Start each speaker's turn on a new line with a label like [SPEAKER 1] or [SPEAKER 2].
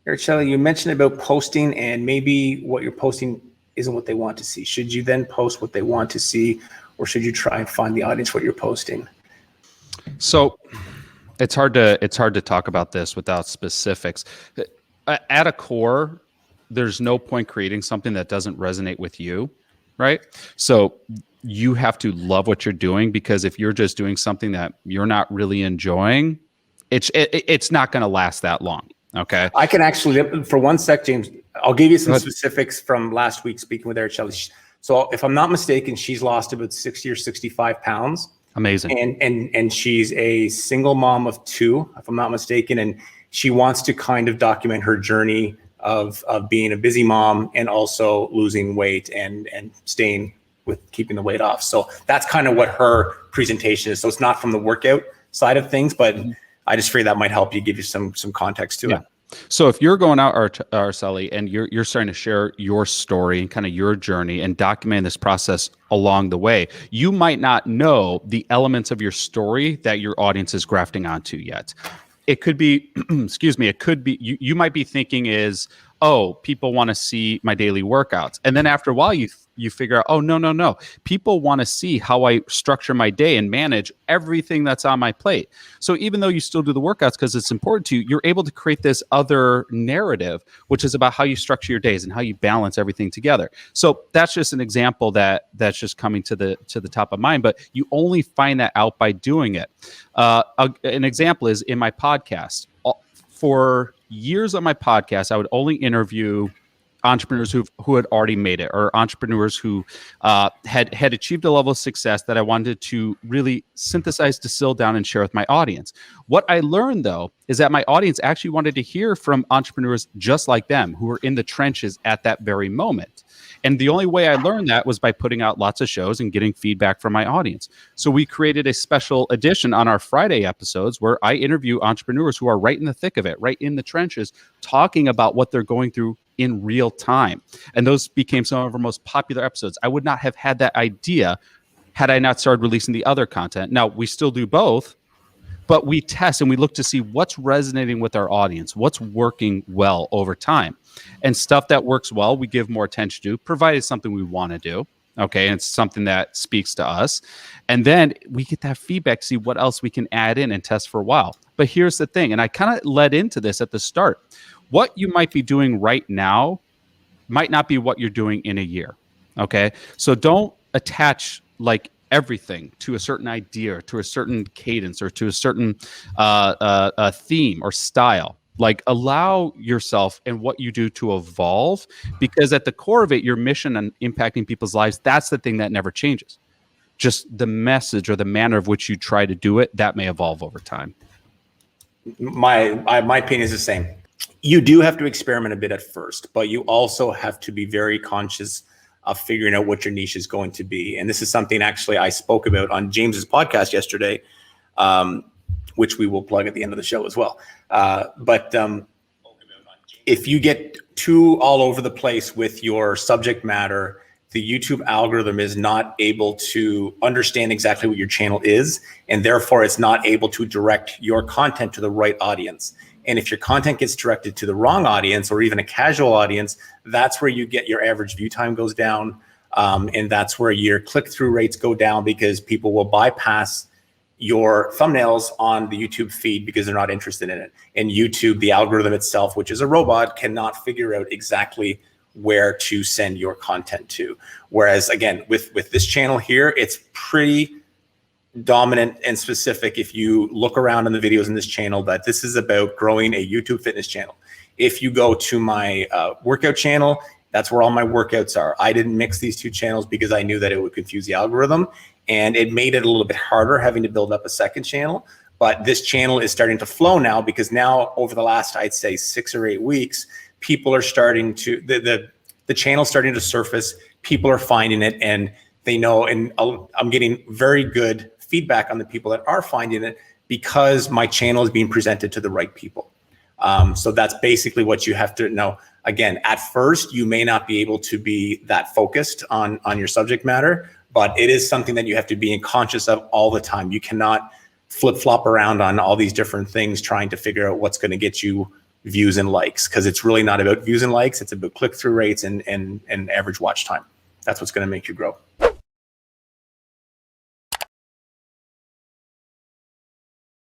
[SPEAKER 1] Araceli, you mentioned about posting and maybe what you're posting isn't what they want to see. Should you then post what they want to see, or should you try and find the audience what you're posting?
[SPEAKER 2] So it's hard to talk about this without specifics. At a core, there's no point creating something that doesn't resonate with you, right? So you have to love what you're doing, because if you're just doing something that you're not really enjoying, it's not going to last that long. Okay.
[SPEAKER 1] I can actually, for one sec, James, I'll give you some specifics from last week speaking with Araceli. So if I'm not mistaken, she's lost about 60 or 65 pounds.
[SPEAKER 2] Amazing.
[SPEAKER 1] And she's a single mom of 2, if I'm not mistaken. And she wants to kind of document her journey of being a busy mom and also losing weight and staying with keeping the weight off. So that's kind of what her presentation is. So it's not from the workout side of things, but I just figured that might help you, give you some context to it.
[SPEAKER 2] So if you're going out, Araceli, and you're starting to share your story and kind of your journey and document this process along the way, you might not know the elements of your story that your audience is grafting onto yet. It could be, excuse me, it could be, you might be thinking is, oh, people want to see my daily workouts. And then after a while, you figure out, oh, no. People want to see how I structure my day and manage everything that's on my plate. So even though you still do the workouts because it's important to you, you're able to create this other narrative, which is about how you structure your days and how you balance everything together. So that's just an example that's just coming to the top of mind, but you only find that out by doing it. An example is in my podcast. For years on my podcast, I would only interview entrepreneurs who had already made it, or entrepreneurs who had achieved a level of success that I wanted to really synthesize, distill down, and share with my audience. What I learned, though, is that my audience actually wanted to hear from entrepreneurs just like them, who were in the trenches at that very moment. And the only way I learned that was by putting out lots of shows and getting feedback from my audience. So we created a special edition on our Friday episodes where I interview entrepreneurs who are right in the thick of it, right in the trenches, talking about what they're going through in real time. And those became some of our most popular episodes. I would not have had that idea had I not started releasing the other content. Now, we still do both, but we test and we look to see what's resonating with our audience, what's working well over time. And stuff that works well, we give more attention to, provided it's something we want to do. Okay. And it's something that speaks to us. And then we get that feedback, see what else we can add in and test for a while. But here's the thing, and I kind of led into this at the start. What you might be doing right now might not be what you're doing in a year. Okay. So don't attach like everything to a certain idea, to a certain cadence, or to a certain theme or style. Like, allow yourself and what you do to evolve, because at the core of it, your mission and impacting people's lives, that's the thing that never changes. Just the message or the manner of which you try to do it, that may evolve over time.
[SPEAKER 1] My opinion is the same. You do have to experiment a bit at first, but you also have to be very conscious of figuring out what your niche is going to be. And this is something actually I spoke about on James's podcast yesterday, which we will plug at the end of the show as well. But if you get too all over the place with your subject matter, the YouTube algorithm is not able to understand exactly what your channel is, and therefore it's not able to direct your content to the right audience. And if your content gets directed to the wrong audience, or even a casual audience, that's where you get your average view time goes down. And that's where your click-through rates go down, because people will bypass your thumbnails on the YouTube feed because they're not interested in it. And YouTube, the algorithm itself, which is a robot, cannot figure out exactly where to send your content to. Whereas again, with this channel here, it's pretty dominant and specific. If you look around in the videos in this channel, that this is about growing a YouTube fitness channel. If you go to my workout channel, that's where all my workouts are. I didn't mix these two channels because I knew that it would confuse the algorithm, and it made it a little bit harder having to build up a second channel. But this channel is starting to flow now, because now over the last, I'd say 6 or 8 weeks, people are starting to, the channel's starting to surface. People are finding it, and they know, and I'm getting very good feedback on the people that are finding it, because my channel is being presented to the right people. So that's basically what you have to know. Again, at first, you may not be able to be that focused on your subject matter, but it is something that you have to be conscious of all the time. You cannot flip-flop around on all these different things trying to figure out what's going to get you views and likes, because it's really not about views and likes. It's about click-through rates and average watch time. That's what's going to make you grow.